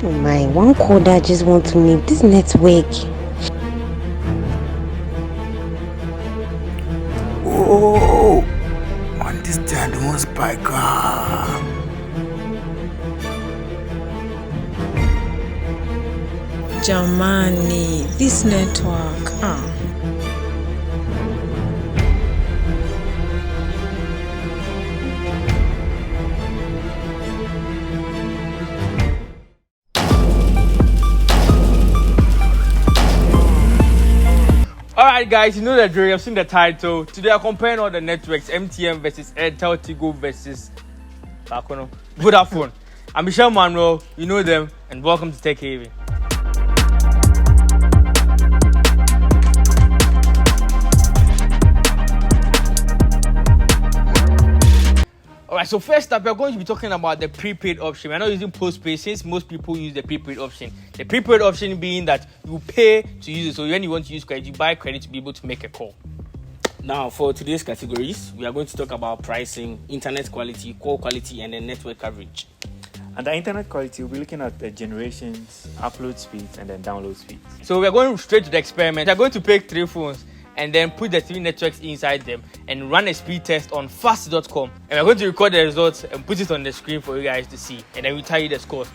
Oh my, one coder just want to make this network. Oh, understand one spike. Jamani, this network. Alright guys, you know the drill, you've seen the title. Today I'm comparing all the networks, MTN versus AirtelTigo versus Vodafone. I'm Michelle Manuel, you know them, and welcome to Tech Haven. Alright, so first up, we're going to be talking about the prepaid option. We're not using postpaid since most people use the prepaid option. The prepaid option being that you pay to use it. So when you want to use credit, you buy credit to be able to make a call. Now, for today's categories, we are going to talk about pricing, internet quality, call quality, and then network coverage. Under internet quality, we'll be looking at the generations, upload speeds, and then download speeds. So we're going straight to the experiment. We're going to pick 3 phones and then put the 3 networks inside them and run a speed test on fast.com. And we're going to record the results and put it on the screen for you guys to see. And then we'll tell you the scores.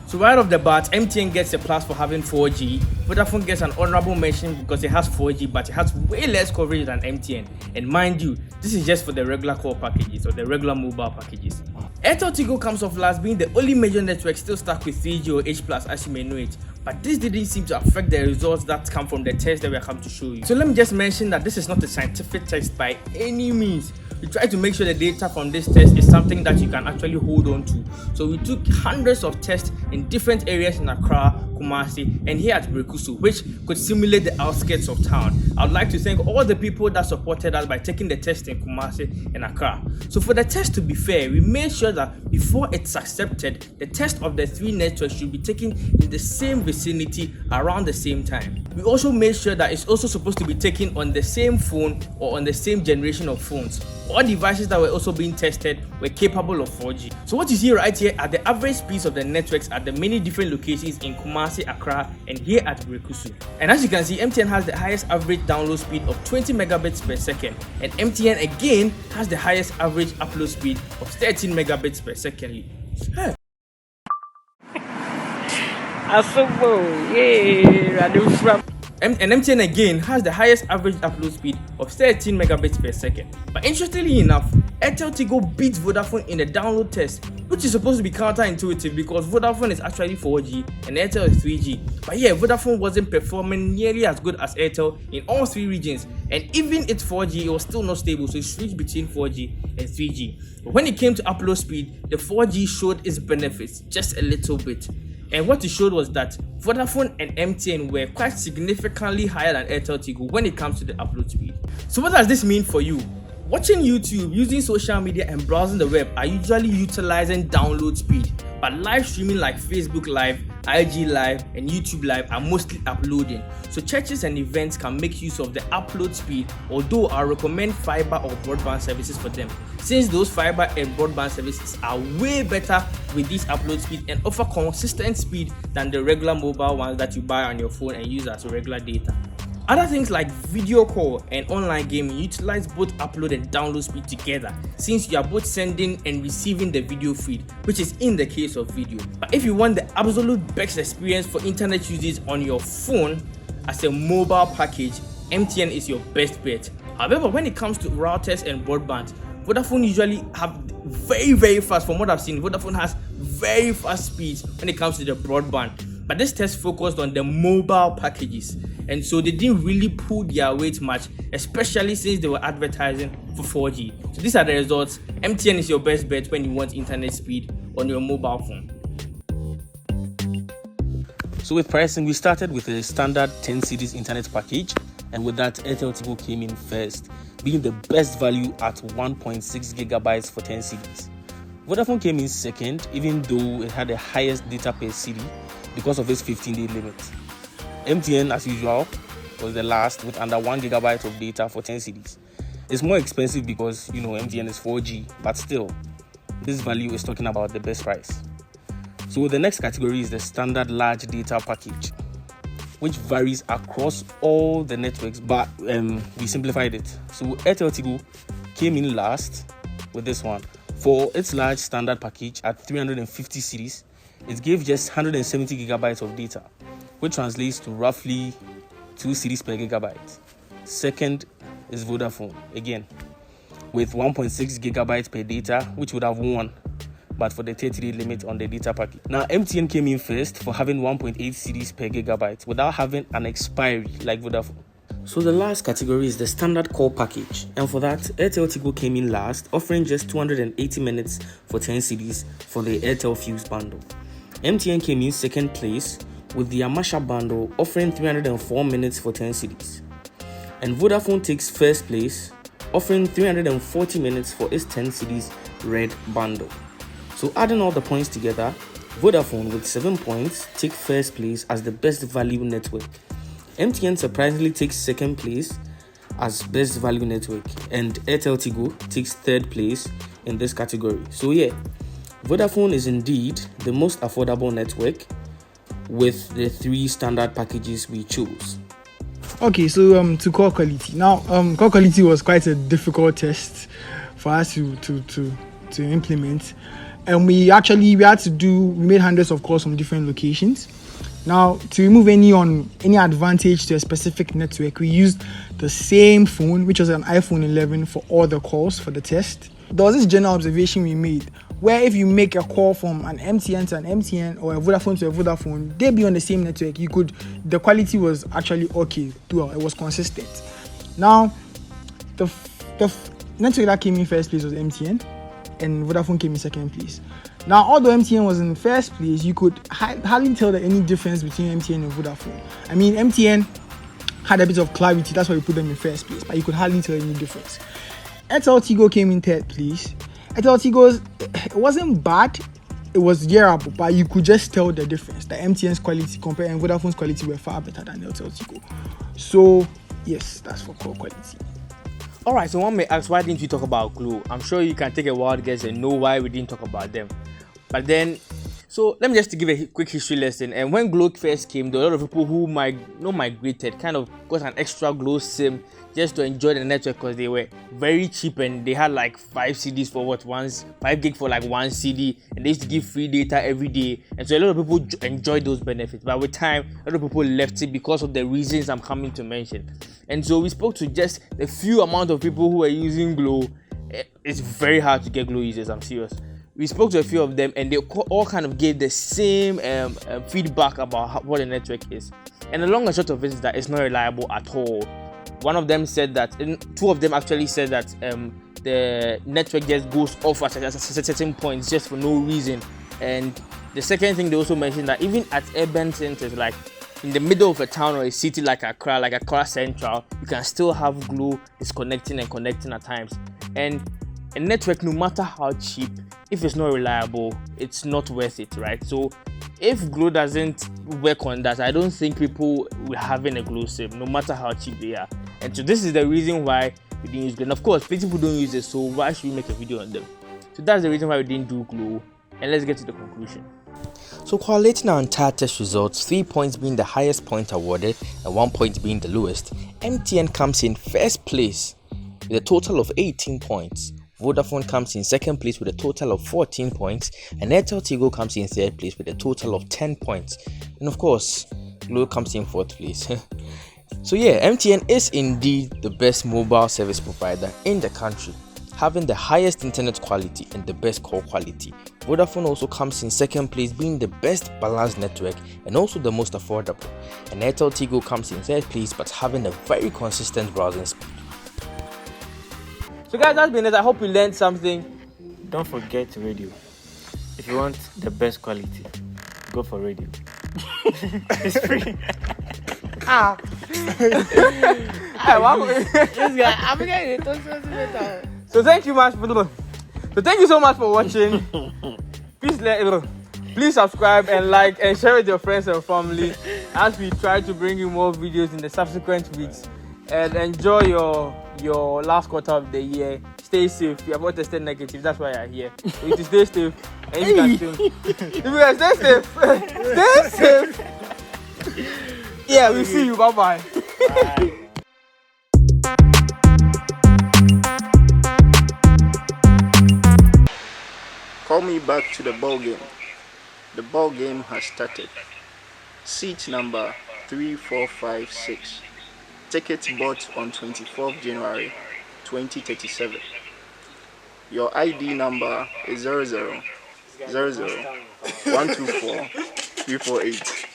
So right off the bat, MTN gets a plus for having 4G. Vodafone gets an honorable mention because it has 4G, but it has way less coverage than MTN. And mind you, this is just for the regular call packages or the regular mobile packages. AirtelTigo comes off last, being the only major network still stuck with 3G or H+, as you may know it. But this didn't seem to affect the results that come from the test that we are come to show you. So let me just mention that this is not a scientific test by any means. We try to make sure the data from this test is something that you can actually hold on to. So we took hundreds of tests in different areas in Accra, Kumasi, and here at Brekusu, which could simulate the outskirts of town. I would like to thank all the people that supported us by taking the test in Kumasi and Accra. So for the test to be fair, we made sure that before it's accepted, the test of the 3 networks should be taken in the same vicinity around the same time. We also made sure that it's also supposed to be taken on the same phone or on the same generation of phones. All devices that were also being tested were capable of 4G. So what you see right here are the average speeds of the networks at the many different locations in Kumasi, Accra, and here at Brekusu. And as you can see, MTN has the highest average download speed of 20 megabits per second, and MTN again has the highest average upload speed of 13 megabits per second. Hey. And MTN again has the highest average upload speed of 13 megabits per second. But interestingly enough, AirtelTigo beats Vodafone in the download test, which is supposed to be counterintuitive because Vodafone is actually 4G and Airtel is 3G. But yeah, Vodafone wasn't performing nearly as good as Airtel in all 3 regions, and even its 4G, it was still not stable, so it switched between 4G and 3G. But when it came to upload speed, the 4G showed its benefits just a little bit. And what it showed was that Vodafone and MTN were quite significantly higher than AirtelTigo when it comes to the upload speed. So what does this mean for you? Watching YouTube, using social media, and browsing the web are usually utilizing download speed, but live streaming like Facebook Live, IG Live, and YouTube Live are mostly uploading. So churches and events can make use of the upload speed, although I recommend fiber or broadband services for them, since those fiber and broadband services are way better with this upload speed and offer consistent speed than the regular mobile ones that you buy on your phone and use as regular data. Other things like video call and online gaming utilize both upload and download speed together, since you are both sending and receiving the video feed, which is in the case of video. But if you want the absolute best experience for internet usage on your phone as a mobile package, MTN is your best bet. However, when it comes to routers and broadband, Vodafone usually have very fast. From what I've seen, Vodafone has very fast speeds when it comes to the broadband. But this test focused on the mobile packages, and so they didn't really pull their weight much, especially since they were advertising for 4G. So these are the results. MTN is your best bet when you want internet speed on your mobile phone. So with pricing, we started with a standard 10 cedis internet package, and with that, AirtelTigo came in first, being the best value at 1.6 gigabytes for 10 cedis. Vodafone came in second, even though it had the highest data per cedi because of its 15-day limit. MTN, as usual, was the last with under 1 gigabyte of data for 10 cedis. It's more expensive because, MTN is 4G, but still, this value is talking about the best price. So the next category is the standard large data package, which varies across all the networks, but we simplified it. So AirtelTigo came in last with this one. For its large standard package at 350 cedis, it gave just 170 gigabytes of data, which translates to roughly 2 cedis per gigabyte. Second is Vodafone, again, with 1.6 gigabytes per data, which would have won, but for the 30-day limit on the data package. Now, MTN came in first for having 1.8 cedis per gigabyte without having an expiry like Vodafone. So the last category is the standard call package, and for that, AirtelTigo came in last, offering just 280 minutes for 10 cedis for the Airtel Fuse bundle. MTN came in second place with the Amasha bundle, offering 304 minutes for 10 cedis. And Vodafone takes first place, offering 340 minutes for its 10 cedis red bundle. So adding all the points together, Vodafone with 7 points take first place as the best value network. MTN surprisingly takes second place as best value network, and AirtelTigo takes third place in this category. So yeah, Vodafone is indeed the most affordable network with the 3 standard packages we chose. Okay, so to call quality. Now, call quality was quite a difficult test for us to implement, and we made hundreds of calls from different locations. Now, to remove any advantage to a specific network, we used the same phone, which was an iPhone 11, for all the calls for the test. There was this general observation we made, where if you make a call from an MTN to an MTN or a Vodafone to a Vodafone, they'd be on the same network. The quality was actually okay. Well, it was consistent. Now, the network that came in first place was MTN, and Vodafone came in second place. Now, although MTN was in first place, you could hardly tell any difference between MTN and Vodafone. I mean, MTN had a bit of clarity, that's why we put them in first place, but you could hardly tell any difference. AirtelTigo came in third place. AirtelTigo's, it wasn't bad, it was hearable, but you could just tell the difference. The MTN's quality compared and Vodafone's quality were far better than AirtelTigo. So, yes, that's for call quality. Alright, so one may ask, why didn't we talk about Glow? I'm sure you can take a wild guess and know why we didn't talk about them. But then, so let me just give a quick history lesson. And when Glow first came, there were a lot of people who migrated, kind of got an extra Glow SIM just to enjoy the network because they were very cheap and they had like 5 CDs for 5 gig for like 1 CD, and they used to give free data every day. And so a lot of people enjoyed those benefits. But with time, a lot of people left it because of the reasons I'm coming to mention. And so we spoke to just a few amount of people who were using Glow. It's very hard to get Glow users, I'm serious. We spoke to a few of them and they all kind of gave the same feedback about what the network is. And the long and short of it is that it's not reliable at all. One of them said that, and 2 of them actually said that the network just goes off at certain points just for no reason. And the second thing, they also mentioned that even at urban centers, like in the middle of a town or a city like Accra Central, you can still have Glow disconnecting and connecting at times. And a network, no matter how cheap, if it's not reliable, it's not worth it, right? So if Glow doesn't work on that, I don't think people will have a Glow SIM, no matter how cheap they are. And so this is the reason why we didn't use Glow. And of course, people don't use it, so why should we make a video on them? So that's the reason why we didn't do Glow. And let's get to the conclusion. So correlating our entire test results, 3 points being the highest point awarded and 1 point being the lowest, MTN comes in first place with a total of 18 points. Vodafone comes in second place with a total of 14 points, and AirtelTigo comes in third place with a total of 10 points. And of course, Glow comes in fourth place. So yeah, MTN is indeed the best mobile service provider in the country, having the highest internet quality and the best call quality. Vodafone also comes in second place, being the best balanced network and also the most affordable. And AirtelTigo comes in third place, but having a very consistent browsing speed. So guys, that's been it. I hope you learned something. Don't forget radio. If you want the best quality, go for radio. It's free. So thank you so much for watching. Please subscribe and like and share with your friends and family as we try to bring you more videos in the subsequent weeks. And enjoy your last quarter of the year. Stay safe. You have not tested negative, that's why you're here. So to stay safe. And you can still. Stay safe. Stay safe. Yeah, we'll see you. Bye bye. Call me back to the ball game. The ball game has started. Seat number 3456. Ticket bought on 24th January 2037. Your ID number is 00 124 348.